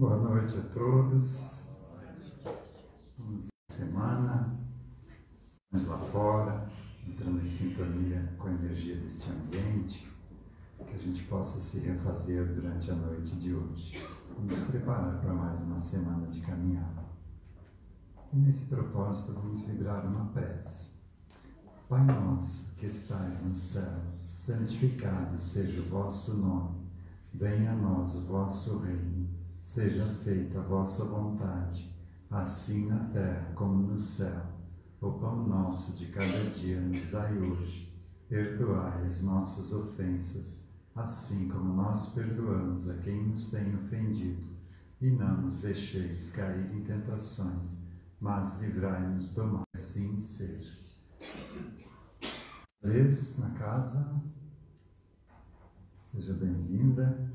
Boa noite a todos. Vamos à semana, vamos lá fora, entrando em sintonia com a energia deste ambiente, que a gente possa se refazer durante a noite de hoje. Vamos nos preparar para mais uma semana de caminhada. E nesse propósito vamos vibrar uma prece. Pai nosso, que estais nos céus, santificado seja o vosso nome. Venha a nós o vosso reino. Seja feita a vossa vontade, assim na terra como no céu. O pão nosso de cada dia nos dai hoje. Perdoai as nossas ofensas, assim como nós perdoamos a quem nos tem ofendido. E não nos deixeis cair em tentações, mas livrai-nos do mal. Assim seja. Vez na casa, seja bem-vinda.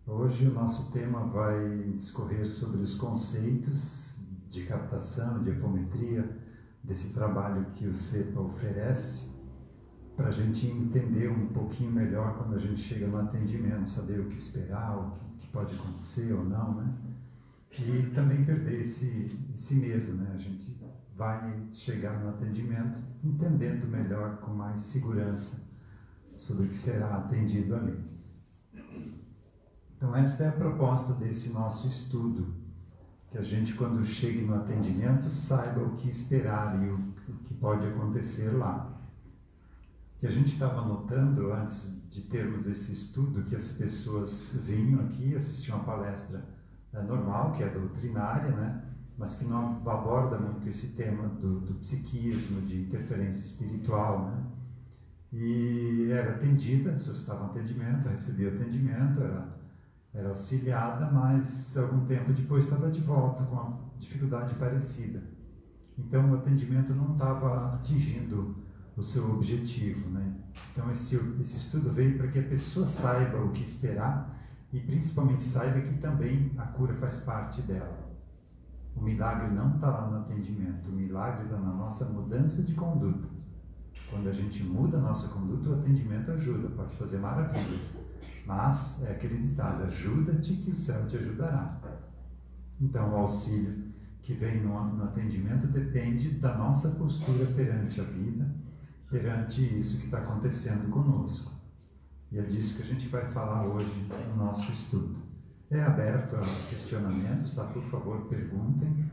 Hoje o nosso tema vai discorrer sobre os conceitos de captação, de apometria, desse trabalho que o CEPA oferece, para a gente entender um pouquinho melhor quando a gente chega no atendimento, saber o que esperar, o que pode acontecer ou não, né? E também perder esse medo, né? A gente vai chegar no atendimento entendendo melhor, com mais segurança, sobre o que será atendido ali. Então esta é a proposta desse nosso estudo, que a gente, quando chegue no atendimento, saiba o que esperar e o que pode acontecer lá. E a gente estava notando, antes de termos esse estudo, que as pessoas vinham aqui, assistiam a palestra normal, que é doutrinária, né? Mas que não aborda muito esse tema do psiquismo, de interferência espiritual, né? E era atendida, se estava em atendimento, recebia atendimento, era auxiliada, mas algum tempo depois estava de volta com uma dificuldade parecida. Então o atendimento não estava atingindo o seu objetivo, né? Então esse estudo veio para que a pessoa saiba o que esperar e principalmente saiba que também a cura faz parte dela. O milagre não está lá no atendimento, o milagre está na nossa mudança de conduta. Quando a gente muda a nossa conduta, o atendimento ajuda, pode fazer maravilhas. Mas é aquele ditado, ajuda-te que o céu te ajudará. Então o auxílio que vem no atendimento depende da nossa postura perante a vida, perante isso que está acontecendo conosco. E é disso que a gente vai falar hoje no nosso estudo. É aberto a questionamentos, tá? Por favor, perguntem.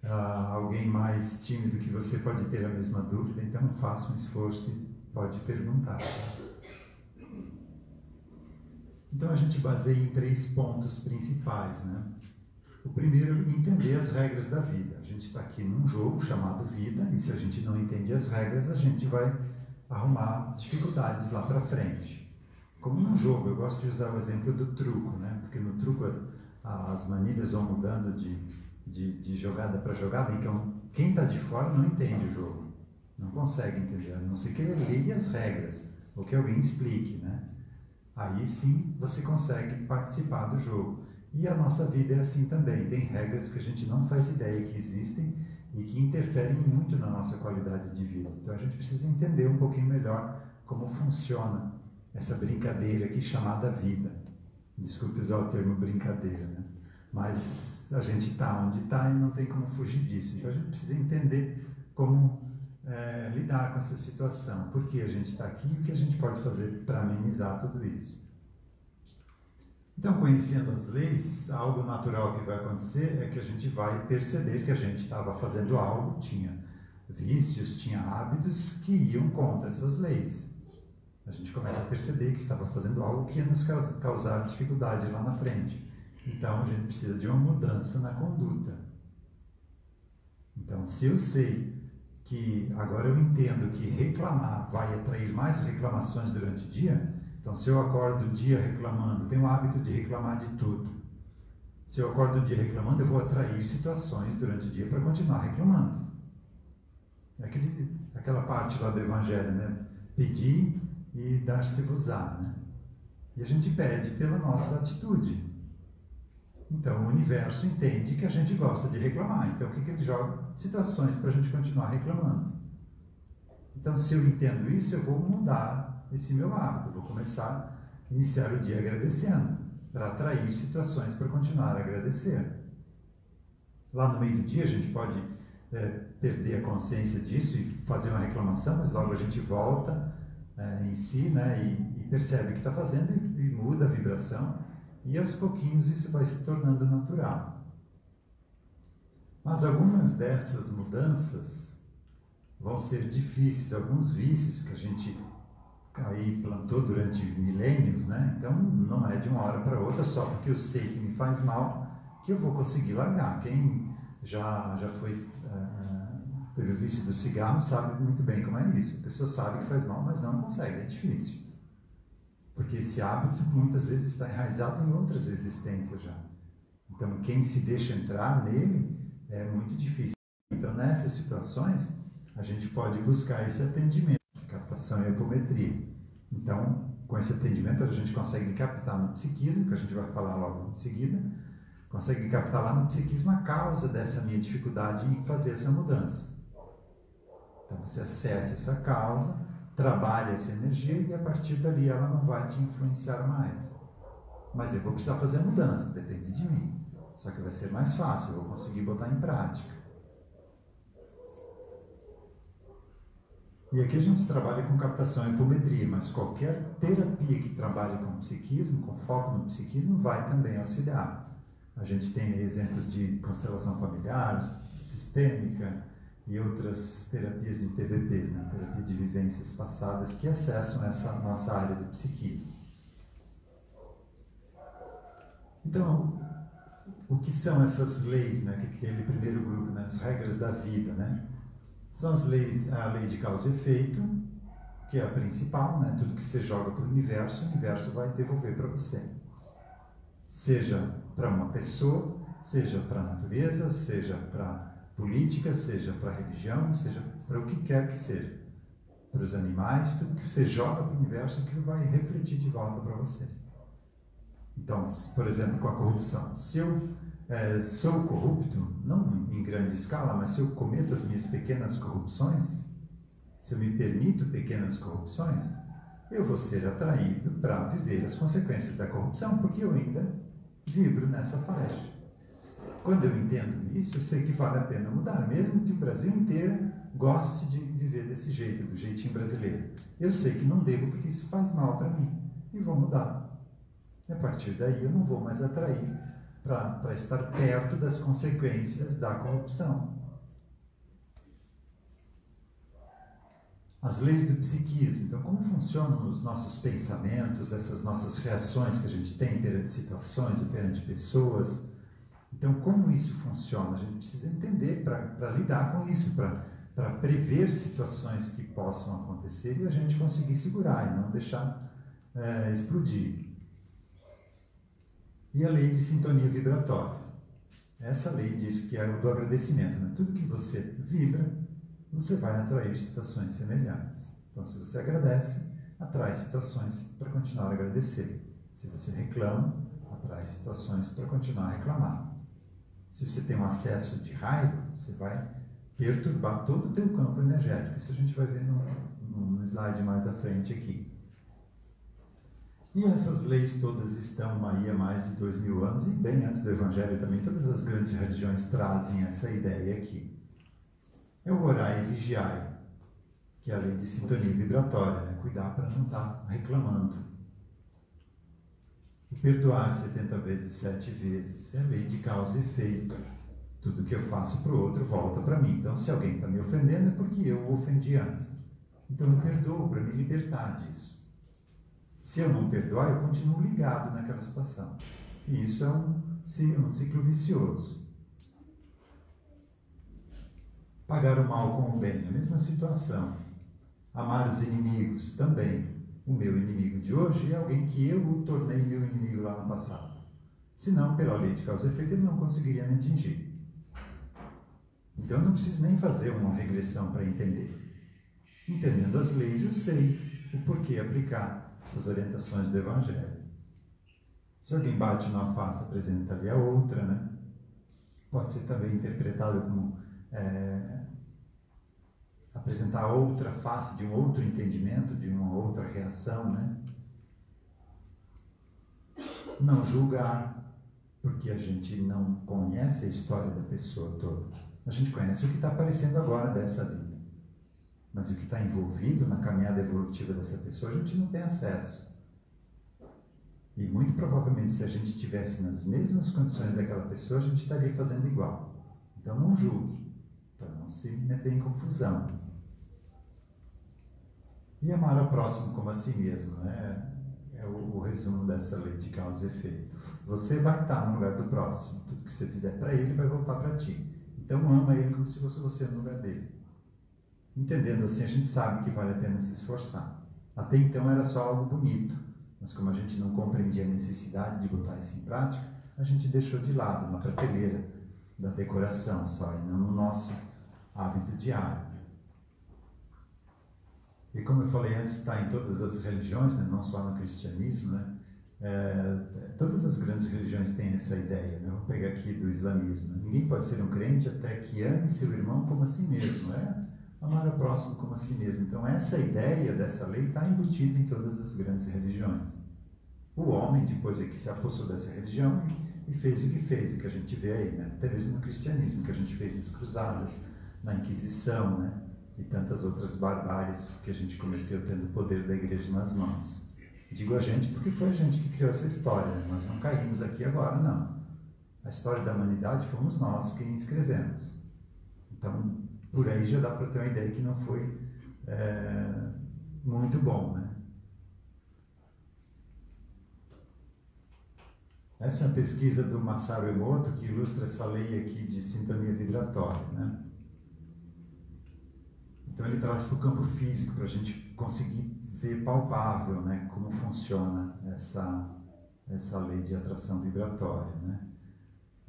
Alguém mais tímido que você pode ter a mesma dúvida, então faça um esforço e pode perguntar. Então a gente baseia em 3 pontos principais, né? O primeiro, entender as regras da vida. A gente está aqui num jogo chamado vida, e se a gente não entende as regras, a gente vai arrumar dificuldades lá para frente. Como num jogo, eu gosto de usar o exemplo do truco, né? Porque no truco as manilhas vão mudando de jogada para jogada, então quem está de fora não entende o jogo, não consegue entender, a não ser que ele leia as regras, ou que alguém explique, né? Aí sim você consegue participar do jogo. E a nossa vida é assim também, tem regras que a gente não faz ideia que existem e que interferem muito na nossa qualidade de vida. Então a gente precisa entender um pouquinho melhor como funciona essa brincadeira aqui chamada vida. Desculpe usar o termo brincadeira, né? Mas a gente está onde está e não tem como fugir disso. Então a gente precisa entender como lidar com essa situação, por que a gente está aqui e o que a gente pode fazer para amenizar tudo isso. Então, conhecendo as leis, algo natural que vai acontecer é que a gente vai perceber que a gente estava fazendo algo, tinha vícios, tinha hábitos que iam contra essas leis. A gente começa a perceber que estava fazendo algo que ia nos causar dificuldade lá na frente. Então, a gente precisa de uma mudança na conduta. Então, se eu sei que agora eu entendo que reclamar vai atrair mais reclamações durante o dia, então se eu acordo o dia reclamando, tenho o hábito de reclamar de tudo. Se eu acordo o dia reclamando, eu vou atrair situações durante o dia para continuar reclamando. É aquela parte lá do Evangelho, né? Pedir e dar-se-vos-á, né? E a gente pede pela nossa atitude. Então o universo entende que a gente gosta de reclamar. Então o que ele joga? Situações para a gente continuar reclamando. Então se eu entendo isso, eu vou mudar esse meu hábito. Eu vou começar a iniciar o dia agradecendo. para atrair situações para continuar a agradecer. Lá no meio do dia a gente pode perder a consciência disso e fazer uma reclamação, mas logo a gente volta em si, né, e percebe o que está fazendo e muda a vibração, e aos pouquinhos isso vai se tornando natural. Mas algumas dessas mudanças vão ser difíceis, alguns vícios que a gente aí plantou durante milênios, né? Então não é de uma hora para outra só porque eu sei que me faz mal que eu vou conseguir largar. Quem já foi teve o vício do cigarro sabe muito bem como é isso. A pessoa sabe que faz mal, mas não consegue, é difícil. Porque esse hábito muitas vezes está enraizado em outras existências já. Então quem se deixa entrar nele é muito difícil. Então nessas situações a gente pode buscar esse atendimento, captação e apometria. Então, com esse atendimento, a gente consegue captar no psiquismo, que a gente vai falar logo em seguida, consegue captar lá no psiquismo a causa dessa minha dificuldade em fazer essa mudança. Então, você acessa essa causa, trabalha essa energia e a partir dali ela não vai te influenciar mais. Mas eu vou precisar fazer a mudança, depende de mim. Só que vai ser mais fácil, eu vou conseguir botar em prática. E aqui a gente trabalha com captação e apometria, mas qualquer terapia que trabalhe com psiquismo, com foco no psiquismo, vai também auxiliar. A gente tem exemplos de constelação familiar, sistêmica e outras terapias de TVPs, né? Terapia de vivências passadas, que acessam essa nossa área do psiquismo. Então, o que são essas leis, né? Aquele primeiro grupo, né? As regras da vida, né? São as leis, a lei de causa e efeito, que é a principal, né? Tudo que você joga para o universo vai devolver para você. Seja para uma pessoa, seja para a natureza, seja para política, seja para a religião, seja para o que quer que seja. Para os animais, tudo que você joga para o universo, aquilo vai refletir de volta para você. Então, por exemplo, com a corrupção. Se eu sou corrupto, não em grande escala, mas se eu cometo as minhas pequenas corrupções, se eu me permito pequenas corrupções, eu vou ser atraído para viver as consequências da corrupção, porque eu ainda vibro nessa faixa. Quando eu entendo isso, eu sei que vale a pena mudar, mesmo que o Brasil inteiro goste de viver desse jeito, do jeitinho brasileiro. Eu sei que não devo, porque isso faz mal para mim, e vou mudar. E a partir daí eu não vou mais atrair para estar perto das consequências da corrupção. As leis do psiquismo. Então, como funcionam os nossos pensamentos, essas nossas reações que a gente tem perante situações ou perante pessoas? Então, como isso funciona? A gente precisa entender para lidar com isso, para prever situações que possam acontecer e a gente conseguir segurar e não deixar explodir. E a lei de sintonia vibratória. Essa lei diz que é o do agradecimento, né? Tudo que você vibra, você vai atrair situações semelhantes. Então, se você agradece, atrai situações para continuar a agradecer. Se você reclama, atrai situações para continuar a reclamar. Se você tem um acesso de raiva, você vai perturbar todo o teu campo energético. Isso a gente vai ver no slide mais à frente aqui. E essas leis todas estão aí há mais de 2000 anos, e bem antes do Evangelho também, todas as grandes religiões trazem essa ideia aqui. É o orai e vigiai, que é a lei de sintonia vibratória, né? Cuidar para não estar reclamando. O perdoar 70 vezes, 7 vezes, é a lei de causa e efeito. Tudo que eu faço para o outro volta para mim. Então, se alguém está me ofendendo, é porque eu o ofendi antes. Então, eu perdoo para me libertar disso. Se eu não perdoar, eu continuo ligado naquela situação. E isso é um ciclo vicioso. Pagar o mal com o bem, a mesma situação. Amar os inimigos também. O meu inimigo de hoje é alguém que eu o tornei meu inimigo lá no passado. Senão, pela lei de causa e efeito, ele não conseguiria me atingir. Então, eu não preciso nem fazer uma regressão para entender. Entendendo as leis, eu sei o porquê aplicar essas orientações do Evangelho. Se alguém bate numa face, apresenta ali a outra, né? Pode ser também interpretado como apresentar outra face de um outro entendimento, de uma outra reação, né? Não julgar, porque a gente não conhece a história da pessoa toda. A gente conhece o que está aparecendo agora dessa vida. Mas o que está envolvido na caminhada evolutiva dessa pessoa, a gente não tem acesso. E muito provavelmente, se a gente estivesse nas mesmas condições daquela pessoa, a gente estaria fazendo igual. Então não julgue, para não se meter em confusão. E amar ao próximo como a si mesmo, né? É o resumo dessa lei de causa e efeito. Você vai estar no lugar do próximo. Tudo que você fizer para ele vai voltar para ti. Então ama ele como se fosse você no lugar dele. Entendendo assim, a gente sabe que vale a pena se esforçar. Até então era só algo bonito, mas como a gente não compreendia a necessidade de botar isso em prática, a gente deixou de lado na prateleira da decoração só, e não no nosso hábito diário. E como eu falei antes, está em todas as religiões, né? Não só no cristianismo, né? Todas as grandes religiões têm essa ideia, né? Vou pegar aqui do islamismo. Né? Ninguém pode ser um crente até que ame seu irmão como a si mesmo, amar o próximo como a si mesmo. Então essa ideia dessa lei está embutida em todas as grandes religiões. O homem depois é que se apossou dessa religião e fez o que a gente vê aí, né? Até mesmo no cristianismo, que a gente fez nas cruzadas, na Inquisição, né? E tantas outras barbáries que a gente cometeu tendo o poder da igreja nas mãos. Digo a gente porque foi a gente que criou essa história, né? Nós não caímos aqui agora, não. A história da humanidade fomos nós quem escrevemos. Então, por aí já dá para ter uma ideia que não foi muito bom, né? Essa é uma pesquisa do Masaru Emoto que ilustra essa lei aqui de sintonia vibratória, né? Então ele traz para o campo físico para a gente conseguir ver palpável, né, como funciona essa lei de atração vibratória, né?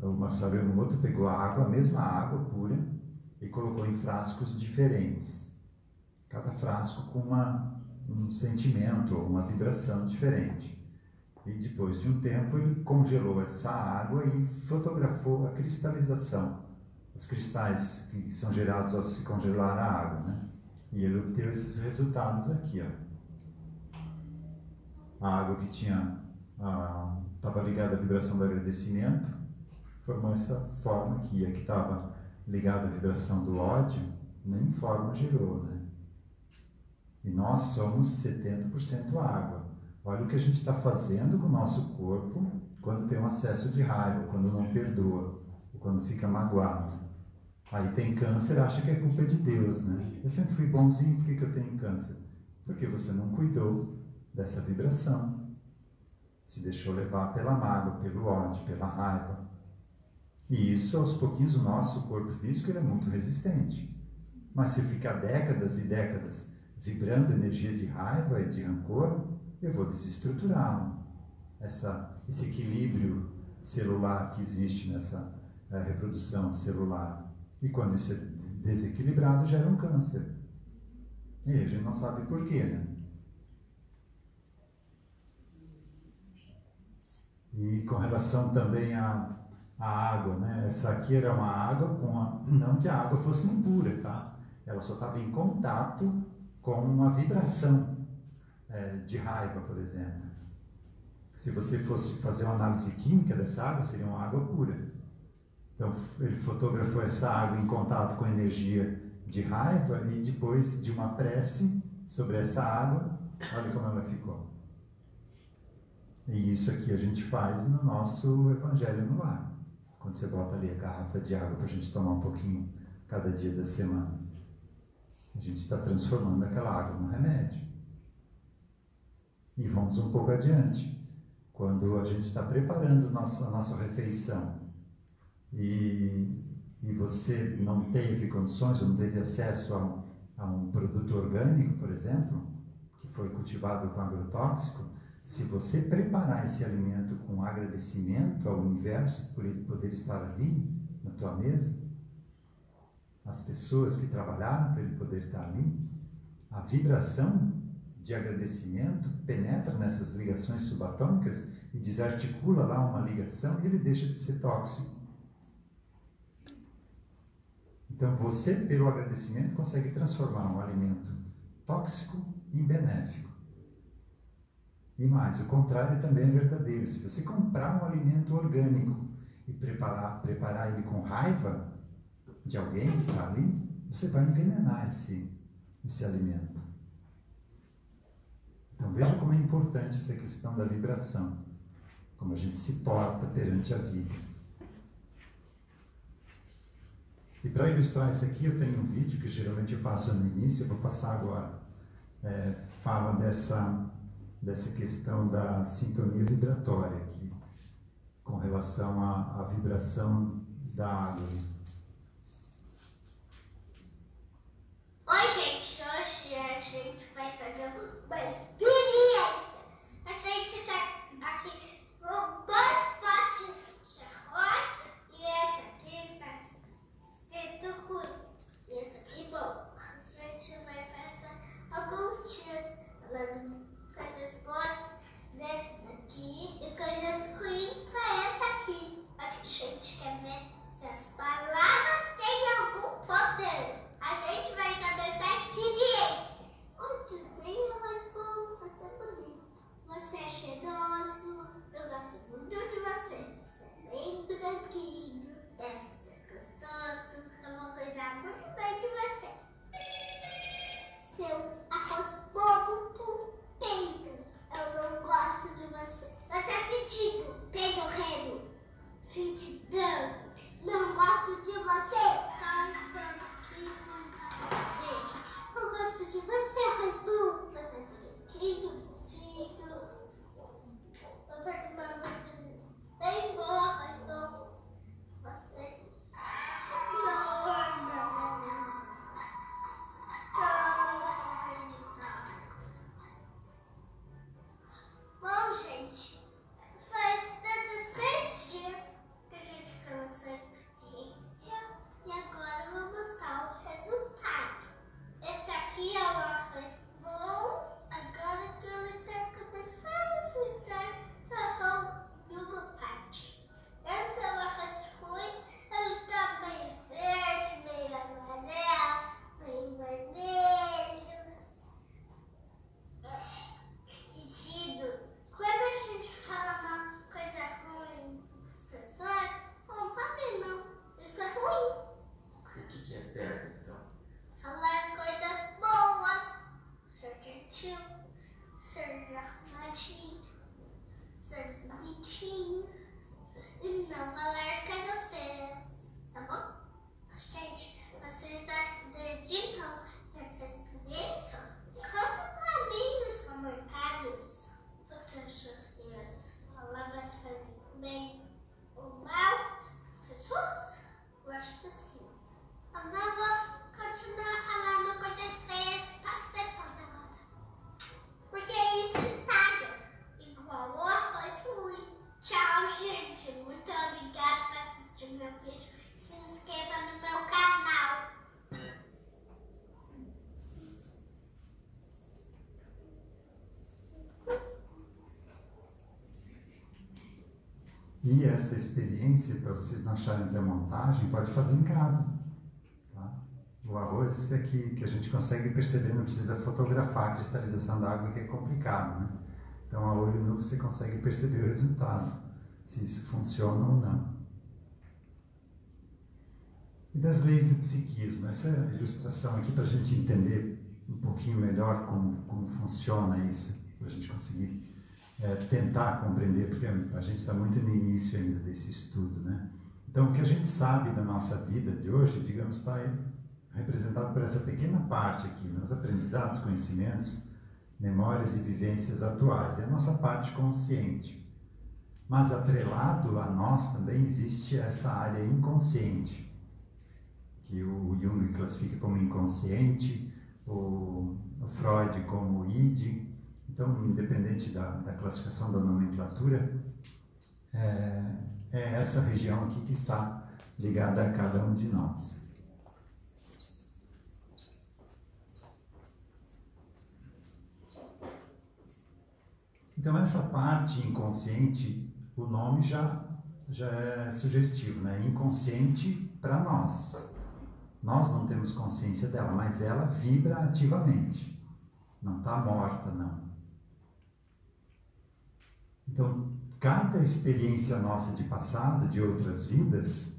O Masaru Emoto pegou a água, a mesma água pura, e colocou em frascos diferentes. Cada frasco com um sentimento ou uma vibração diferente. E depois de um tempo ele congelou essa água e fotografou a cristalização. Os cristais que são gerados ao se congelar a água, né? E ele obteve esses resultados aqui, ó. A água que estava ligada à vibração do agradecimento formou essa forma aqui. A que estava ligada à vibração do ódio, nem forma gerou, né? E nós somos 70% água. Olha o que a gente está fazendo com o nosso corpo quando tem um acesso de raiva, quando não perdoa, ou quando fica magoado. Aí tem câncer, acha que a culpa é de Deus, né? Eu sempre fui bonzinho, por que eu tenho câncer? Porque você não cuidou dessa vibração. Se deixou levar pela mágoa, pelo ódio, pela raiva. E isso, aos pouquinhos, o nosso corpo físico ele é muito resistente. Mas se ficar décadas e décadas vibrando energia de raiva e de rancor, eu vou desestruturá-lo. Esse equilíbrio celular que existe nessa reprodução celular. E quando isso é desequilibrado, gera um câncer. E a gente não sabe por quê, né? E com relação também à água, né? Essa aqui era uma água não que a água fosse impura, tá? Ela só estava em contato com uma vibração de raiva, por exemplo. Se você fosse fazer uma análise química dessa água, seria uma água pura. Então, ele fotografou essa água em contato com a energia de raiva e depois de uma prece sobre essa água, olha como ela ficou. E isso aqui a gente faz no nosso Evangelho no Lar. Quando você bota ali a garrafa de água para a gente tomar um pouquinho cada dia da semana. A gente está transformando aquela água num remédio. E vamos um pouco adiante. Quando a gente está preparando a nossa refeição e você não teve condições, ou não teve acesso a um produto orgânico, por exemplo, que foi cultivado com agrotóxico, se você preparar esse alimento com agradecimento ao universo por ele poder estar ali na tua mesa, as pessoas que trabalharam para ele poder estar ali, a vibração de agradecimento penetra nessas ligações subatômicas e desarticula lá uma ligação e ele deixa de ser tóxico. Então você, pelo agradecimento, consegue transformar um alimento tóxico em benéfico. E mais, o contrário também é verdadeiro. Se você comprar um alimento orgânico e preparar ele com raiva de alguém que está ali, você vai envenenar esse alimento. Então veja como é importante essa questão da vibração, como a gente se porta perante a vida. E para ilustrar isso aqui, eu tenho um vídeo que geralmente eu passo no início, eu vou passar agora. Fala dessa questão da sintonia vibratória aqui, com relação à vibração da água. Oi, gente! Hoje a gente vai fazer uma experiência. A gente tá aqui com 2 potes de arroz e esse aqui tá escrito ruim. E esse aqui bom. A gente vai fazer alguns dias falando coisas boas desse daqui e coisas ruins pra essa aqui. A gente quer ver se as palavras têm algum poder. A gente vai começar a experiência. Muito bem, arroz bom, você é bonito. Você é cheiroso. Eu gosto muito de você. Você é bem branquinho. Deve ser gostoso. Eu vou cuidar muito bem de você. Seu arroz bobo, peido. Eu não gosto de você. Você é fedido, peidorreiro. Fedidão. Não gosto de você. Eu gosto de você, Raibu. Você é bonitinho, fofinho. Vou perguntar você. Bem boa, Raibu. Você. Bom, gente, faz 16 dias que a gente começou a experiência e agora eu vou mostrar o resultado. Esse aqui é o arroz bom, agora que ele está começando a ficar marrom em uma parte. Esse é o arroz ruim, ele está meio verde, meio amarelo, meio vermelho. Sentido. Quando a gente fala uma coisa ruim para as pessoas, não papai não, isso é ruim. O que é certo, então? Falar coisas boas, ser gentil, ser arrumadinho, ser bonitinho e não falar coisas feias, tá bom? Gente, vocês acreditam nessa experiência? Conta pra mim nos comentários. Você acha que as palavras fazem bem ou mal às pessoas? Eu acho que sim. Eu não vou continuar falando coisas feias para as pessoas agora. Porque isso estraga. Igual o arroz ruim. Tchau, gente. Muito obrigada por assistir meu vídeo. Se inscreva no meu canal. E esta experiência, para vocês não acharem que é montagem, pode fazer em casa. Tá? O arroz é que a gente consegue perceber, não precisa fotografar a cristalização da água, que é complicado, né? Então, a olho nu você consegue perceber o resultado, se isso funciona ou não. E das leis do psiquismo, essa ilustração aqui para a gente entender um pouquinho melhor como funciona isso, para a gente conseguir tentar compreender, porque a gente está muito no início ainda desse estudo, né? Então, o que a gente sabe da nossa vida de hoje, digamos, está representado por essa pequena parte aqui, nos aprendizados, conhecimentos, memórias e vivências atuais. É a nossa parte consciente. Mas atrelado a nós também existe essa área inconsciente, que o Jung classifica como inconsciente, o Freud como id. Então, independente da classificação da nomenclatura, é essa região aqui que está ligada a cada um de nós. Então, essa parte inconsciente, o nome já é sugestivo, né? Inconsciente para nós. Nós não temos consciência dela, mas ela vibra ativamente. Não está morta, não. Então, cada experiência nossa de passado, de outras vidas,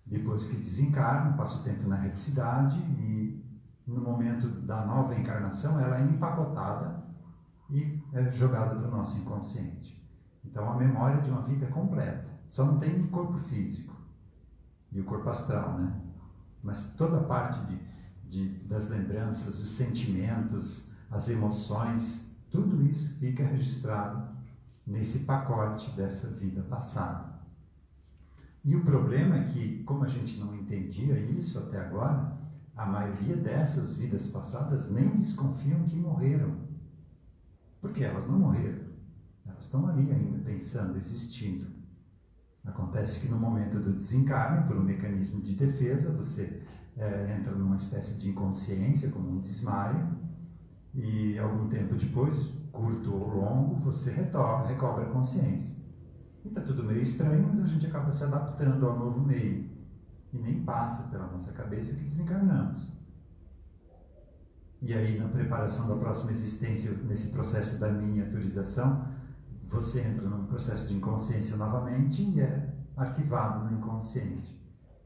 depois que desencarna, passa o tempo na reticidade e no momento da nova encarnação ela é empacotada e é jogada para o nosso inconsciente. Então, a memória de uma vida é completa. Só não tem o corpo físico e o corpo astral, né? Mas toda a parte das lembranças, os sentimentos, as emoções, tudo isso fica registrado nesse pacote dessa vida passada. E o problema é que, como a gente não entendia isso até agora, a maioria dessas vidas passadas nem desconfiam que morreram. Porque elas não morreram. Elas estão ali ainda, pensando, existindo. Acontece que no momento do desencarne, por um mecanismo de defesa, você entra numa espécie de inconsciência, como um desmaio, e algum tempo depois, curto ou longo, você recobra a consciência. E está tudo meio estranho, mas a gente acaba se adaptando ao novo meio. E nem passa pela nossa cabeça que desencarnamos. E aí, na preparação da próxima existência, nesse processo da miniaturização, você entra num processo de inconsciência novamente e é arquivado no inconsciente.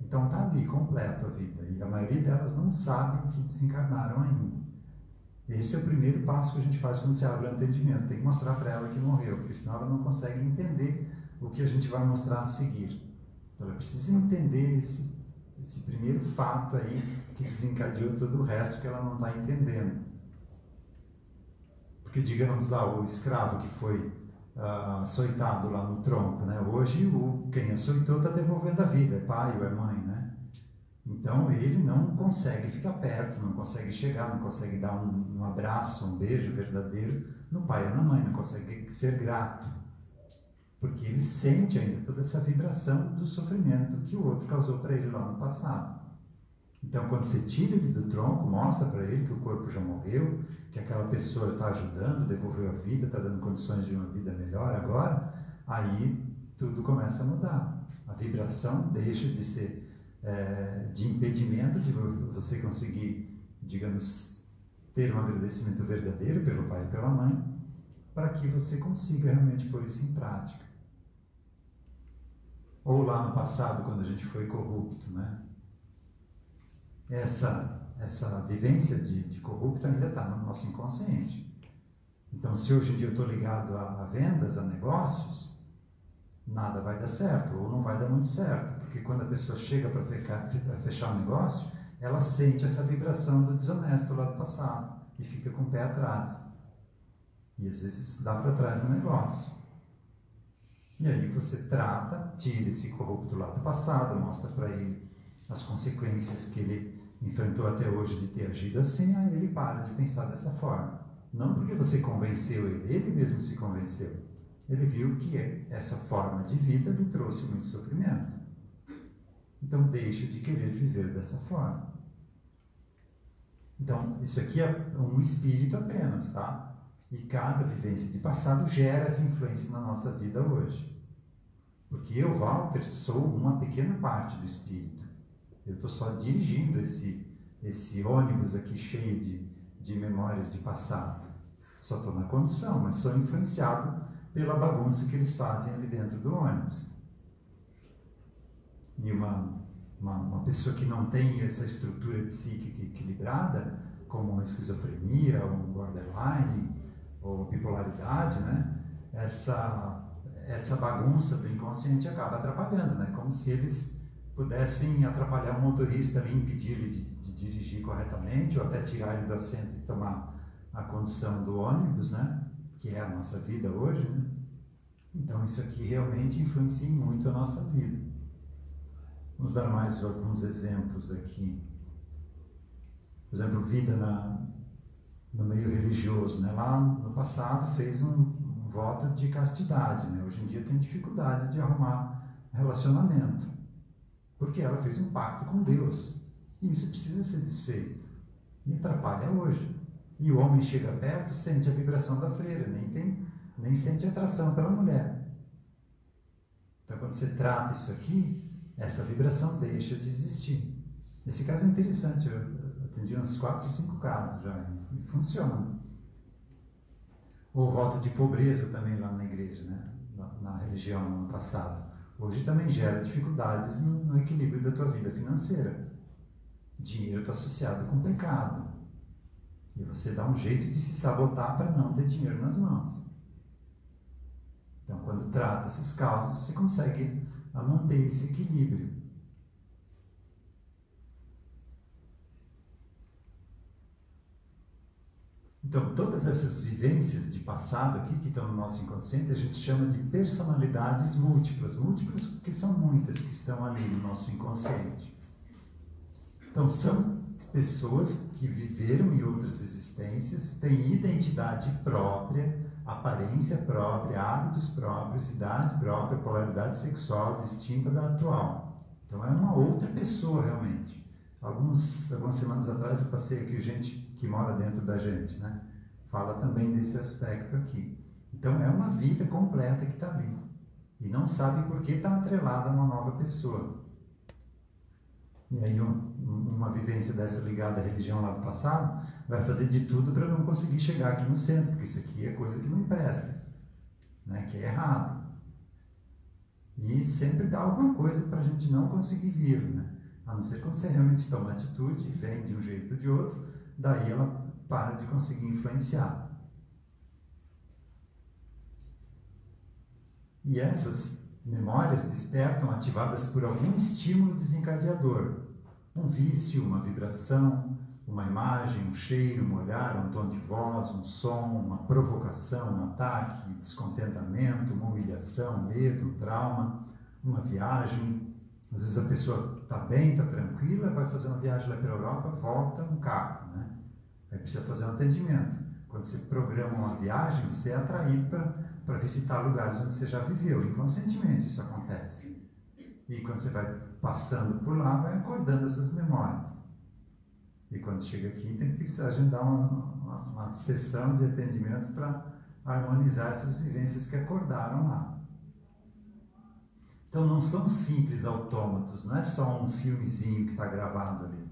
Então está ali, completo a vida. E a maioria delas não sabem que desencarnaram ainda. Esse é o primeiro passo que a gente faz quando se abre o entendimento. Tem que mostrar para ela que morreu, porque senão ela não consegue entender o que a gente vai mostrar a seguir. Então ela precisa entender esse primeiro fato aí que desencadeou todo o resto que ela não está entendendo. Porque, digamos lá, o escravo que foi açoitado lá no tronco, né? Hoje quem açoitou está devolvendo a vida, é pai ou é mãe, né? Então ele não consegue ficar perto, não consegue chegar, não consegue dar um abraço, um beijo verdadeiro no pai ou na mãe, não consegue ser grato, porque ele sente ainda toda essa vibração do sofrimento que o outro causou para ele lá no passado. Então, quando você tira ele do tronco, mostra para ele que o corpo já morreu, que aquela pessoa está ajudando, devolveu a vida, está dando condições de uma vida melhor agora, aí tudo começa a mudar. A vibração deixa de ser de impedimento de você conseguir, digamos, ter um agradecimento verdadeiro pelo pai e pela mãe, para que você consiga realmente pôr isso em prática. Ou lá no passado, quando a gente foi corrupto, né? Essa vivência de corrupto ainda está no nosso inconsciente. Então, se hoje em dia eu estou ligado a vendas, a negócios, nada vai dar certo, ou não vai dar muito certo, porque quando a pessoa chega para fechar o negócio, ela sente essa vibração do desonesto lá do passado e fica com o pé atrás. E às vezes dá para trás no negócio. E aí você trata, tira esse corrupto lá do passado, mostra para ele as consequências que ele enfrentou até hoje de ter agido assim, aí ele para de pensar dessa forma. Não porque você convenceu ele mesmo se convenceu. Ele viu que essa forma de vida lhe trouxe muito sofrimento. Então deixa de querer viver dessa forma. Então, isso aqui é um espírito apenas, tá? E cada vivência de passado gera essa influência na nossa vida hoje. Porque eu, Walter, sou uma pequena parte do espírito. Eu estou só dirigindo esse ônibus aqui cheio de memórias de passado. Só estou na condução, mas sou influenciado pela bagunça que eles fazem ali dentro do ônibus. E uma pessoa que não tem essa estrutura psíquica equilibrada, como uma esquizofrenia, ou um borderline, ou bipolaridade, né? Essa bagunça do inconsciente acaba atrapalhando, né? Como se eles pudessem atrapalhar o motorista ali, impedir ele de dirigir corretamente, ou até tirar ele do assento e tomar a condução do ônibus, né? Que é a nossa vida hoje, né? Então isso aqui realmente influencia muito a nossa vida. Vamos dar mais alguns exemplos aqui. Por exemplo, vida no meio religioso, né? Lá no passado fez um voto de castidade, né? Hoje em dia tem dificuldade de arrumar relacionamento, porque ela fez um pacto com Deus, e isso precisa ser desfeito, e atrapalha hoje. E o homem chega perto, sente a vibração da freira, nem sente atração pela mulher. Então, quando você trata isso aqui, essa vibração deixa de existir. Esse caso é interessante, eu atendi uns 4 ou 5 casos já, e funciona. Ou voto de pobreza também lá na igreja, né? Na religião no passado. Hoje também gera dificuldades no equilíbrio da tua vida financeira. Dinheiro está associado com pecado. E você dá um jeito de se sabotar para não ter dinheiro nas mãos. Então, quando trata essas causas, você consegue manter esse equilíbrio. Então, todas essas vivências de passado aqui, que estão no nosso inconsciente, a gente chama de personalidades múltiplas. Múltiplas porque são muitas que estão ali no nosso inconsciente. Então, são pessoas que viveram em outras existências, têm identidade própria, aparência própria, hábitos próprios, idade própria, polaridade sexual distinta da atual. Então, é uma outra pessoa realmente. Algumas semanas atrás eu passei aqui gente que mora dentro da gente, né? Fala também desse aspecto aqui. Então, é uma vida completa que está ali. E não sabe por que está atrelada a uma nova pessoa. E aí, uma vivência dessa ligada à religião lá do passado, vai fazer de tudo para não conseguir chegar aqui no centro, porque isso aqui é coisa que não empresta, né? Que é errado. E sempre dá alguma coisa para a gente não conseguir vir, né? A não ser quando você realmente toma atitude, vem de um jeito ou de outro, daí ela para de conseguir influenciar. E essas memórias despertam ativadas por algum estímulo desencadeador. Um vício, uma vibração, uma imagem, um cheiro, um olhar, um tom de voz, um som, uma provocação, um ataque, descontentamento, uma humilhação, medo, trauma, uma viagem. Às vezes a pessoa está bem, está tranquila, vai fazer uma viagem lá para a Europa, volta um carro, né? Aí precisa fazer um atendimento. Quando você programa uma viagem, você é atraído para visitar lugares onde você já viveu. Inconscientemente isso acontece. E quando você vai passando por lá, vai acordando essas memórias. E quando chega aqui, tem que agendar uma sessão de atendimentos para harmonizar essas vivências que acordaram lá. Então não são simples autômatos, não é só um filmezinho que está gravado ali.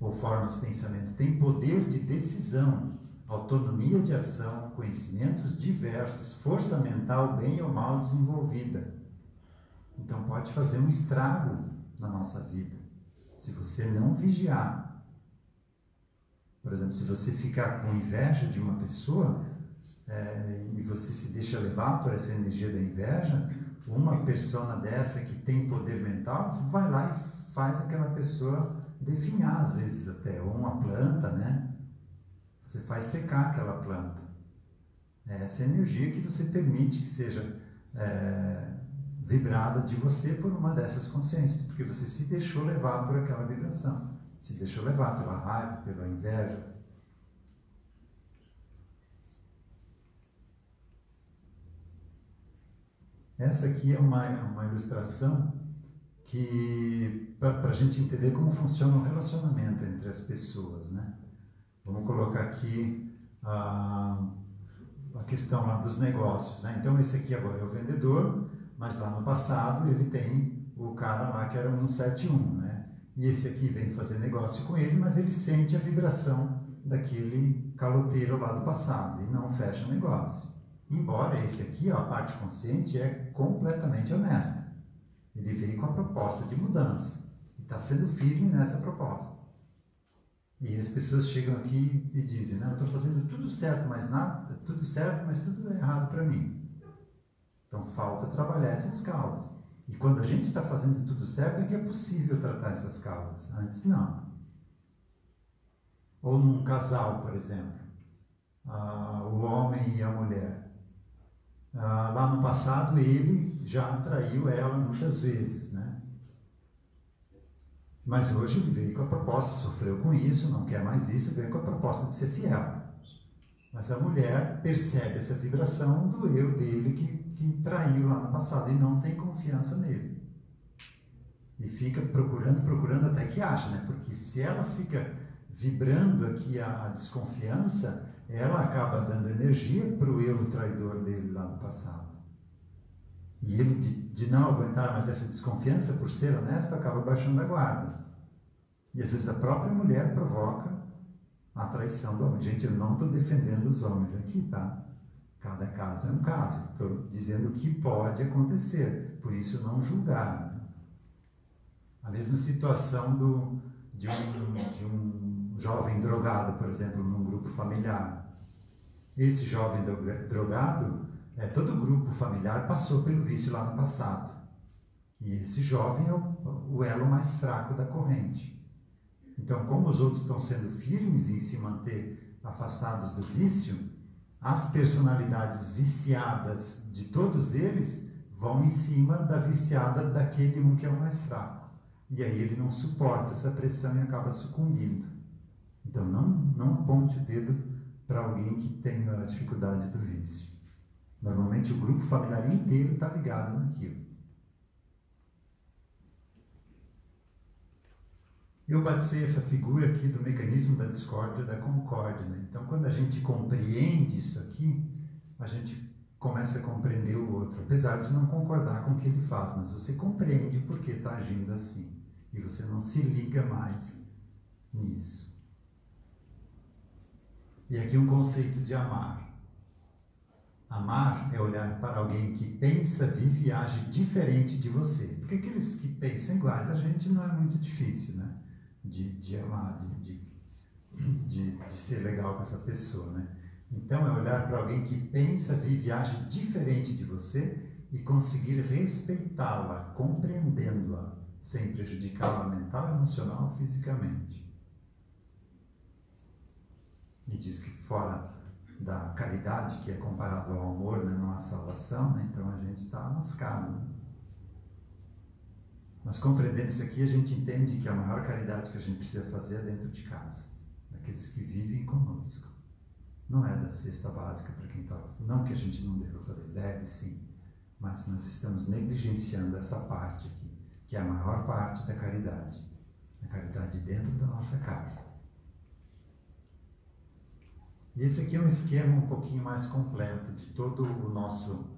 Ou formas de pensamento. Tem poder de decisão, autonomia de ação, conhecimentos diversos, força mental bem ou mal desenvolvida. Então pode fazer um estrago na nossa vida, se você não vigiar. Por exemplo, se você ficar com inveja de uma pessoa e você se deixa levar por essa energia da inveja, uma persona dessa que tem poder mental vai lá e faz aquela pessoa definhar, às vezes até, ou uma planta, né? Você faz secar aquela planta. É essa energia que você permite que seja vibrada de você por uma dessas consciências, porque você se deixou levar por aquela vibração, se deixou levar pela raiva, pela inveja. Essa aqui é uma ilustração que para a gente entender como funciona o relacionamento entre as pessoas, né? Vamos colocar aqui a questão lá dos negócios, né? Então esse aqui agora é o vendedor, mas lá no passado ele tem o cara lá que era um 171, né? E esse aqui vem fazer negócio com ele, mas ele sente a vibração daquele caloteiro lá do passado e não fecha o negócio. Embora esse aqui, ó, a parte consciente, é completamente honesta. Ele veio com a proposta de mudança e está sendo firme nessa proposta. E as pessoas chegam aqui e dizem, não, eu estou fazendo tudo certo, mas nada, tudo certo, mas tudo é errado para mim. Então falta trabalhar essas causas. E quando a gente está fazendo tudo certo, é que é possível tratar essas causas. Antes não. Ou num casal, por exemplo, o homem e a mulher. Lá no passado ele já traiu ela muitas vezes, né? Mas hoje ele veio com a proposta, sofreu com isso, não quer mais isso, veio com a proposta de ser fiel. Mas a mulher percebe essa vibração do eu dele que traiu lá no passado e não tem confiança nele. E fica procurando até que acha, né? Porque se ela fica vibrando aqui a desconfiança, ela acaba dando energia para o eu traidor dele lá no passado. E ele, de não aguentar mais essa desconfiança, por ser honesto, acaba baixando a guarda. E às vezes a própria mulher provoca a traição do homem. Gente, eu não estou defendendo os homens aqui, tá? Cada caso é um caso. Estou dizendo o que pode acontecer. Por isso, não julgar. Né? A mesma situação de um jovem drogado, por exemplo, num grupo familiar. Esse jovem drogado, todo grupo familiar passou pelo vício lá no passado. E esse jovem é o elo mais fraco da corrente. Então, como os outros estão sendo firmes em se manter afastados do vício, as personalidades viciadas de todos eles vão em cima da viciada daquele um que é o mais fraco. E aí ele não suporta essa pressão e acaba sucumbindo. Então, não aponte o dedo para alguém que tem a dificuldade do vício. Normalmente o grupo familiar inteiro está ligado naquilo. Eu batizei essa figura aqui do mecanismo da discórdia e da concórdia. Né? Então, quando a gente compreende isso aqui, a gente começa a compreender o outro, apesar de não concordar com o que ele faz, mas você compreende por que está agindo assim. E você não se liga mais nisso. E aqui um conceito de amar. Amar é olhar para alguém que pensa, vive e age diferente de você. Porque aqueles que pensam iguais, a gente não é muito difícil, né? De amar, de ser legal com essa pessoa, né? Então, é olhar para alguém que pensa, vive e age diferente de você e conseguir respeitá-la, compreendendo-a, sem prejudicá-la mental, emocional ou fisicamente. E diz que fora da caridade, que é comparado ao amor, né, não há salvação, né? Então a gente está lascado. Né? Mas compreendendo isso aqui, a gente entende que a maior caridade que a gente precisa fazer é dentro de casa, daqueles que vivem conosco. Não é da cesta básica para quem está... Não que a gente não deva fazer, deve sim, mas nós estamos negligenciando essa parte aqui, que é a maior parte da caridade. A caridade dentro da nossa casa. E esse aqui é um esquema um pouquinho mais completo de todo o nosso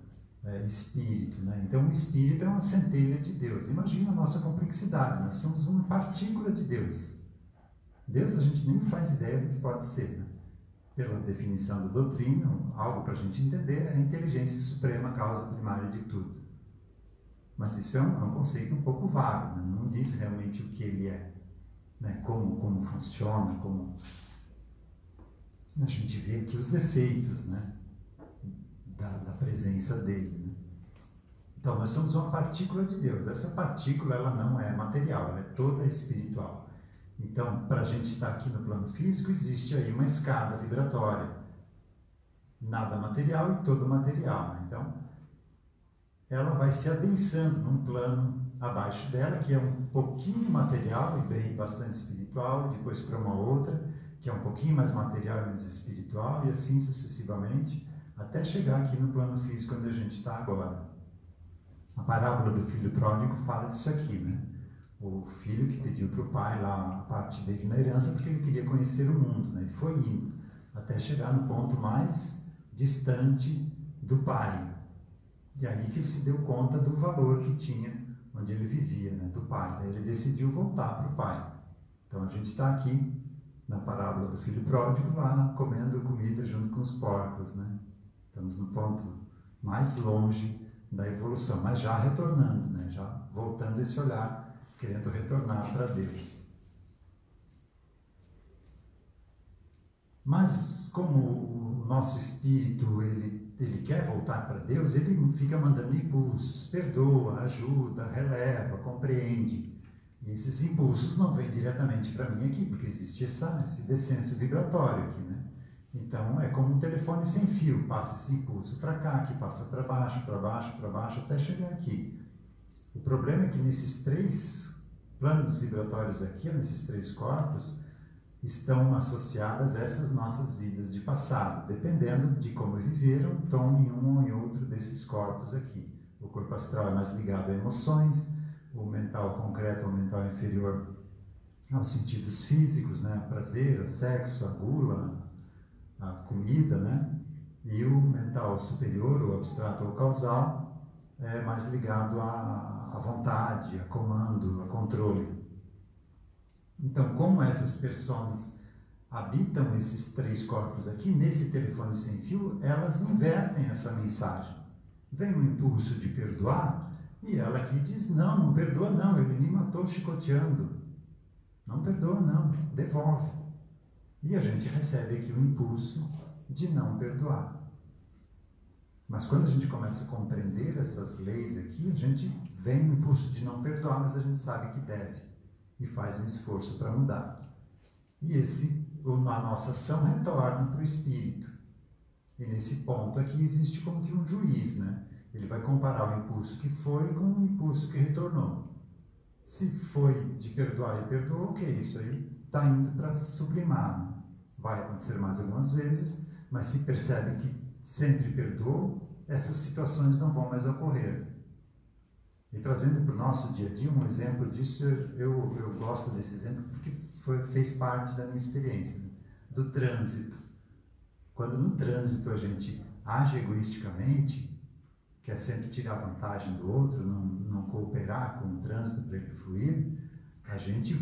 espírito, né? Então o espírito é uma centelha de Deus. Imagina a nossa complexidade, nós somos uma partícula de Deus. Deus a gente nem faz ideia do que pode ser, né? Pela definição da doutrina, algo para a gente entender é a inteligência suprema, causa primária de tudo. Mas isso é um conceito um pouco vago, né? Não diz realmente o que ele é, né? Como funciona, como... A gente vê aqui os efeitos, né? Da presença dele. Né? Então, nós somos uma partícula de Deus. Essa partícula, ela não é material, ela é toda espiritual. Então, para a gente estar aqui no plano físico, existe aí uma escada vibratória. Nada material e todo material. Né? Então, ela vai se adensando num plano abaixo dela, que é um pouquinho material e bem bastante espiritual, e depois para uma outra, que é um pouquinho mais material e menos espiritual, e assim sucessivamente, até chegar aqui no plano físico onde a gente está agora. A parábola do filho pródigo fala disso aqui, né? O filho que pediu para o pai lá a parte dele na herança porque ele queria conhecer o mundo, né? E foi indo até chegar no ponto mais distante do pai. E aí que ele se deu conta do valor que tinha onde ele vivia, né? Do pai. Daí ele decidiu voltar para o pai. Então a gente está aqui na parábola do filho pródigo, lá comendo comida junto com os porcos, né? Estamos no ponto mais longe da evolução, mas já retornando, né? Já voltando esse olhar, querendo retornar para Deus. Mas como o nosso espírito, ele quer voltar para Deus, ele fica mandando impulsos, perdoa, ajuda, releva, compreende. E esses impulsos não vêm diretamente para mim aqui, porque existe esse descenso vibratório aqui, né? Então, é como um telefone sem fio, passa esse impulso para cá, que passa para baixo, até chegar aqui. O problema é que nesses 3 planos vibratórios aqui, nesses 3 corpos, estão associadas essas nossas vidas de passado. Dependendo de como viveram, estão em um ou em outro desses corpos aqui. O corpo astral é mais ligado a emoções, o mental concreto ou mental inferior aos sentidos físicos, né? A prazer, a sexo, a gula, a comida, né? E o mental superior, o abstrato ou causal, é mais ligado à vontade, a comando, a controle. Então, como essas pessoas habitam esses 3 corpos aqui, nesse telefone sem fio, elas invertem essa mensagem. Vem um impulso de perdoar e ela aqui diz, não perdoa não, ele me matou chicoteando. Não perdoa não, devolve. E a gente recebe aqui o impulso de não perdoar. Mas quando a gente começa a compreender essas leis aqui, a gente vem o impulso de não perdoar, mas a gente sabe que deve e faz um esforço para mudar. E a nossa ação retorna para o espírito. E nesse ponto aqui existe como que um juiz, né? Ele vai comparar o impulso que foi com o impulso que retornou. Se foi de perdoar e perdoou, ok, isso aí está indo para sublimar. Né? Vai acontecer mais algumas vezes, mas se percebe que sempre perdoou, essas situações não vão mais ocorrer. E trazendo para o nosso dia a dia um exemplo disso, eu gosto desse exemplo porque fez parte da minha experiência, né? Do trânsito. Quando no trânsito a gente age egoisticamente, quer sempre tirar vantagem do outro, não cooperar com o trânsito para ele fluir, a gente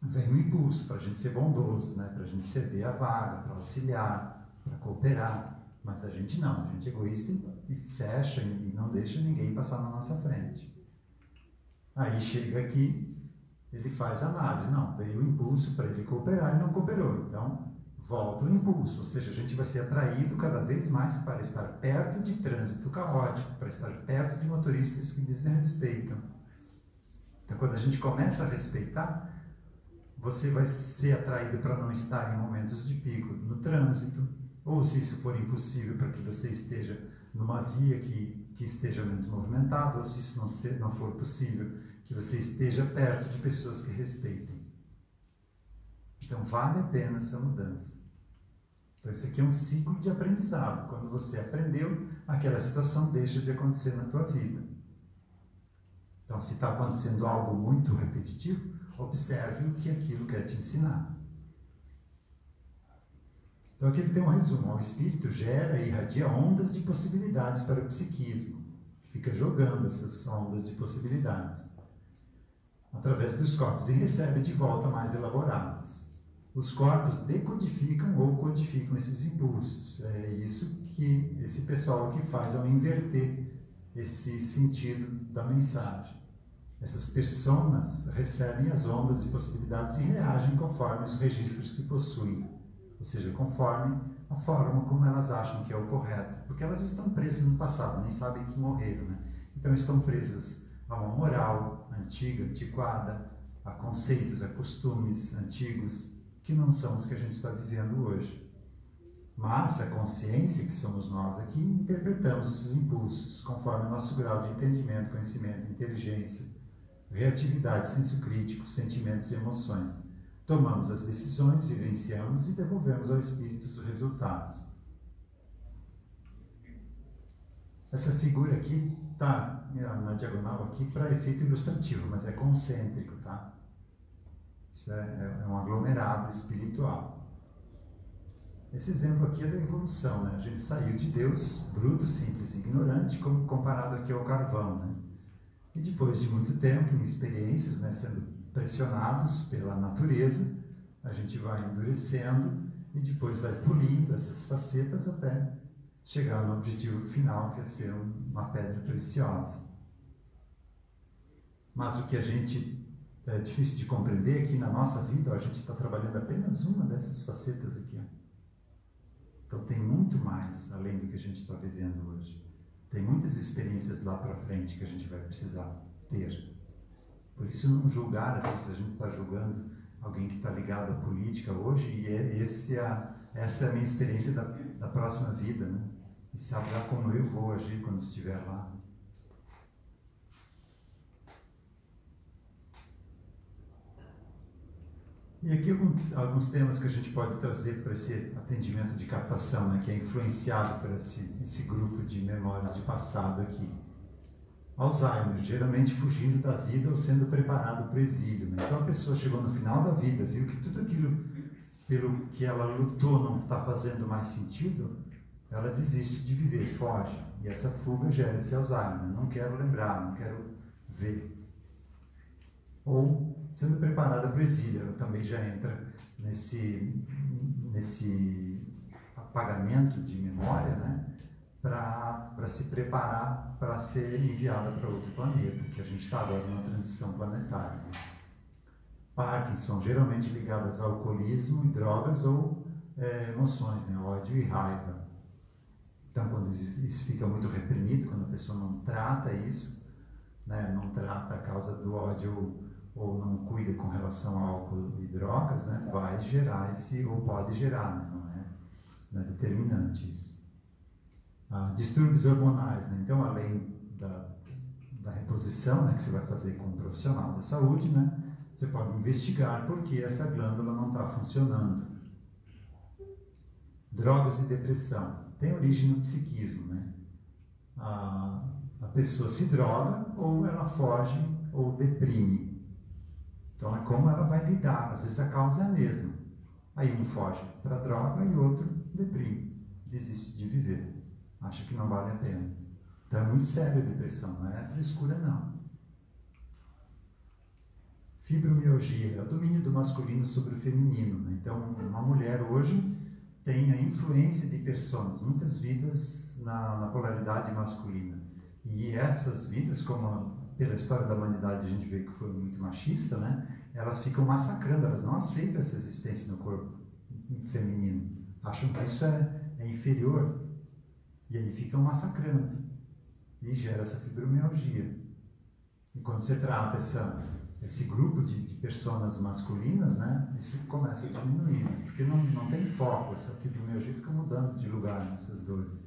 vem um impulso para a gente ser bondoso, né? Para a gente ceder a vaga, para auxiliar, para cooperar. Mas a gente não, a gente é egoísta e fecha e não deixa ninguém passar na nossa frente. Aí chega aqui, ele faz análise, não, veio o impulso para ele cooperar e não cooperou, então volta o impulso, ou seja, a gente vai ser atraído cada vez mais para estar perto de trânsito caótico, para estar perto de motoristas que desrespeitam. Então quando a gente começa a respeitar, você vai ser atraído para não estar em momentos de pico no trânsito, ou se isso for impossível, para que você esteja numa via que esteja menos movimentada, ou se isso não for possível, que você esteja perto de pessoas que respeitem. Então vale a pena essa mudança. Então isso aqui é um ciclo de aprendizado. Quando você aprendeu, aquela situação deixa de acontecer na tua vida. Então se está acontecendo algo muito repetitivo, observe o que aquilo quer te ensinar. Então aqui ele tem um resumo. O espírito gera e irradia ondas de possibilidades para o psiquismo. Fica jogando essas ondas de possibilidades através dos corpos e recebe de volta mais elaborados. Os corpos decodificam ou codificam esses impulsos. É isso que esse pessoal aqui faz ao inverter esse sentido da mensagem. Essas personas recebem as ondas de possibilidades e reagem conforme os registros que possuem, ou seja, conforme a forma como elas acham que é o correto, porque elas estão presas no passado, nem sabem que morreram, né? Então estão presas a uma moral antiga, antiquada, a conceitos, a costumes antigos, que não são os que a gente está vivendo hoje. Mas a consciência, que somos nós aqui, interpretamos esses impulsos conforme o nosso grau de entendimento, conhecimento, inteligência, reatividade, senso crítico, sentimentos e emoções. Tomamos as decisões, vivenciamos e devolvemos ao espírito os resultados. Essa figura aqui está na diagonal aqui para efeito ilustrativo, mas é concêntrico, tá? Isso é um aglomerado espiritual. Esse exemplo aqui é da evolução, né? A gente saiu de Deus, bruto, simples e ignorante, como comparado aqui ao carvão, né? E depois de muito tempo, em experiências, né, sendo pressionados pela natureza, a gente vai endurecendo e depois vai polindo essas facetas até chegar no objetivo final, que é ser uma pedra preciosa. Mas o que a gente é difícil de compreender é que na nossa vida, ó, a gente está trabalhando apenas uma dessas facetas aqui. Ó. Então tem muito mais além do que a gente está vivendo hoje. Tem muitas experiências lá para frente que a gente vai precisar ter. Por isso não julgar, às vezes a gente está julgando alguém que está ligado à política hoje, e essa é a minha experiência da próxima vida, né? E saberá como eu vou agir quando estiver lá. E aqui alguns temas que a gente pode trazer para esse atendimento de captação, né, que é influenciado por esse grupo de memórias de passado aqui. Alzheimer, geralmente fugindo da vida ou sendo preparado para o exílio. Né? Então a pessoa chegou no final da vida, viu que tudo aquilo pelo que ela lutou não está fazendo mais sentido, ela desiste de viver, foge. E essa fuga gera esse Alzheimer. Não quero lembrar, não quero ver. Ou sendo preparada para o exílio, ela também já entra nesse apagamento de memória, né? Para se preparar para ser enviada para outro planeta, que a gente está agora numa transição planetária. Parkinson, geralmente ligadas ao alcoolismo e drogas ou emoções, né? Ódio e raiva. Então, quando isso fica muito reprimido, quando a pessoa não trata isso, né? Não trata a causa do ódio ou não cuida com relação ao álcool e drogas, né? Vai gerar ou pode gerar, né? Não é determinante isso. Distúrbios hormonais, né? Então, além da reposição, né, que você vai fazer com um profissional da saúde, né, você pode investigar por que essa glândula não está funcionando. Drogas e depressão. Tem origem no psiquismo, né? A pessoa se droga ou ela foge ou deprime. Então, é como ela vai lidar. Às vezes a causa é a mesma. Aí um foge para a droga e o outro deprime, desiste de viver. Acha que não vale a pena. Então é muito sério a depressão, não é frescura não. Fibromialgia é o domínio do masculino sobre o feminino, né? Então uma mulher hoje tem a influência de personas, muitas vidas na polaridade masculina. E essas vidas, como pela história da humanidade a gente vê que foi muito machista, né? Elas ficam massacrando, elas não aceitam essa existência no corpo feminino. Acham que isso é inferior. E aí ficam massacrando. E gera essa fibromialgia. E quando você trata esse grupo de personas masculinas, né, isso começa a diminuir. Né? Porque não tem foco. Essa fibromialgia fica mudando de lugar nessas dores.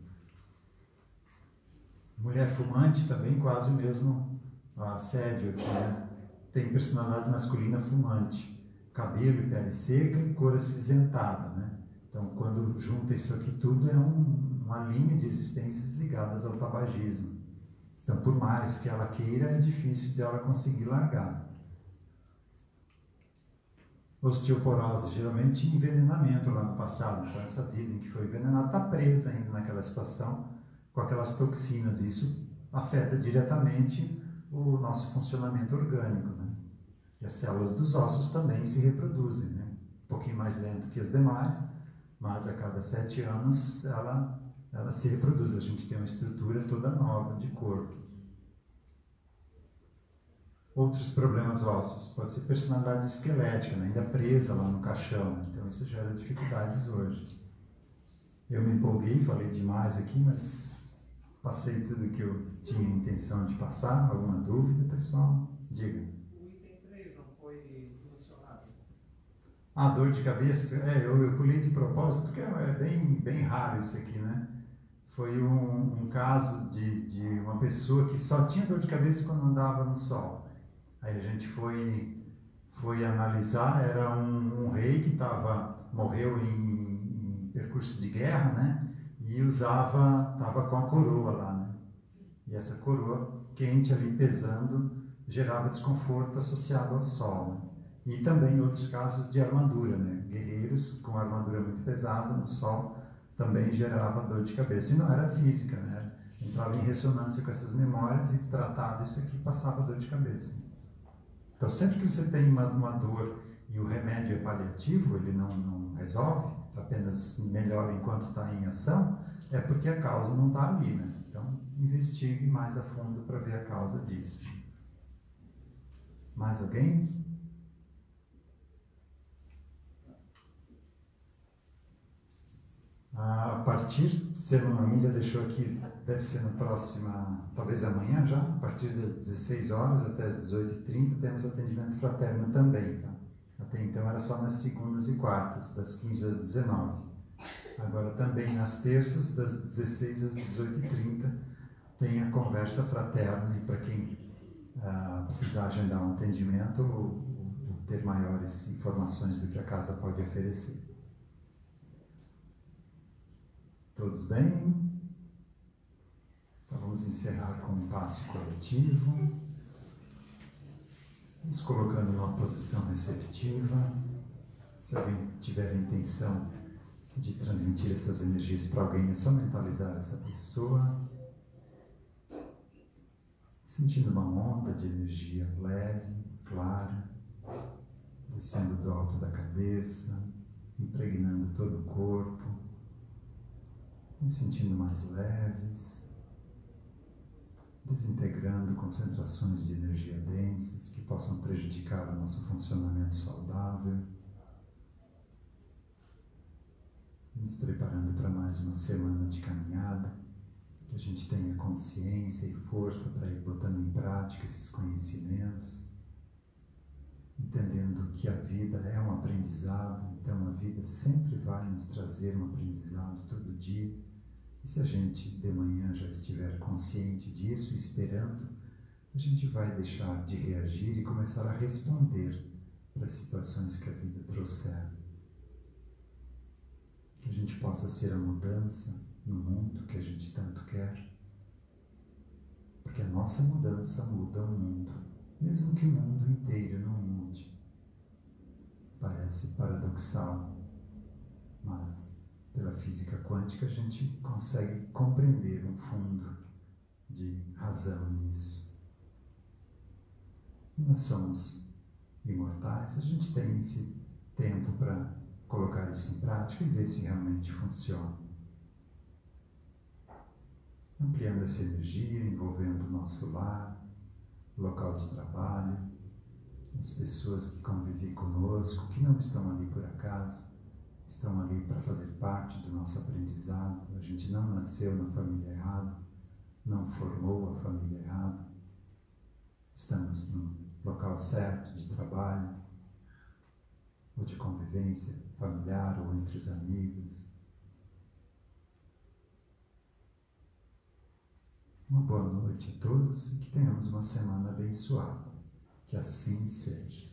Mulher fumante também, quase o mesmo assédio aqui, né? Tem personalidade masculina fumante. Cabelo e pele seca e cor acinzentada, né? Então, quando junta isso aqui tudo, é uma linha de existências ligadas ao tabagismo. Então, por mais que ela queira, é difícil dela conseguir largar. Osteoporose, geralmente envenenamento lá no passado. Então, essa vida em que foi envenenada está presa ainda naquela situação com aquelas toxinas. Isso afeta diretamente o nosso funcionamento orgânico, né? E as células dos ossos também se reproduzem, né? Um pouquinho mais lento que as demais, mas a cada 7 anos ela se reproduz. A gente tem uma estrutura toda nova de corpo. Outros problemas ósseos, pode ser personalidade esquelética, né? Ainda presa lá no caixão, né? Então isso gera dificuldades hoje. Eu me empolguei, falei demais aqui, mas passei tudo que eu tinha intenção de passar. Alguma dúvida, pessoal? Diga. O item 3 não foi mencionado? Dor de cabeça? Eu pulei de propósito, porque é bem raro isso aqui, né? Foi um caso de uma pessoa que só tinha dor de cabeça quando andava no sol. Aí a gente foi analisar, era um rei que morreu em percurso de guerra, né? E estava com a coroa lá, né? E essa coroa quente ali pesando gerava desconforto associado ao sol, né? E também outros casos de armadura, né? Guerreiros com armadura muito pesada no sol também gerava dor de cabeça. E não era física, né? Entrava em ressonância com essas memórias e tratado isso aqui passava dor de cabeça. Então sempre que você tem uma dor e o remédio é paliativo, ele não resolve, apenas melhora enquanto está em ação, é porque a causa não está ali, né? Então investigue mais a fundo para ver a causa disso. Mais alguém? A partir, se a Mília deixou aqui, deve ser na próxima, talvez amanhã já, a partir das 16 horas até as 18h30, temos atendimento fraterno também, tá? Até então era só nas segundas e quartas, das 15 às 19. Agora também nas terças, das 16 às 18h30, tem a conversa fraterna, e para quem precisar agendar um atendimento ou ter maiores informações do que a casa pode oferecer. Todos bem? Então vamos encerrar com um passe coletivo. Nos colocando numa posição receptiva. Se alguém tiver a intenção de transmitir essas energias para alguém, é só mentalizar essa pessoa. Sentindo uma onda de energia leve, clara, descendo do alto da cabeça, impregnando todo o corpo, nos sentindo mais leves, desintegrando concentrações de energia densas que possam prejudicar o nosso funcionamento saudável, nos preparando para mais uma semana de caminhada, que a gente tenha consciência e força para ir botando em prática esses conhecimentos, entendendo que a vida é um aprendizado, então a vida sempre vai nos trazer um aprendizado todo dia. E se a gente de manhã já estiver consciente disso, esperando, a gente vai deixar de reagir e começar a responder para as situações que a vida trouxer. Que a gente possa ser a mudança no mundo que a gente tanto quer, porque a nossa mudança muda o mundo, mesmo que o mundo inteiro não mude. Parece paradoxal, mas pela física quântica a gente consegue compreender um fundo de razão nisso. Nós somos imortais, a gente tem esse tempo para colocar isso em prática e ver se realmente funciona. Ampliando essa energia, envolvendo o nosso lar, local de trabalho, as pessoas que convivem conosco, que não estão ali por acaso, estão ali para fazer parte do nosso aprendizado. A gente não nasceu na família errada, não formou a família errada. Estamos no local certo de trabalho, ou de convivência familiar, ou entre os amigos. Uma boa noite a todos e que tenhamos uma semana abençoada. Que assim seja.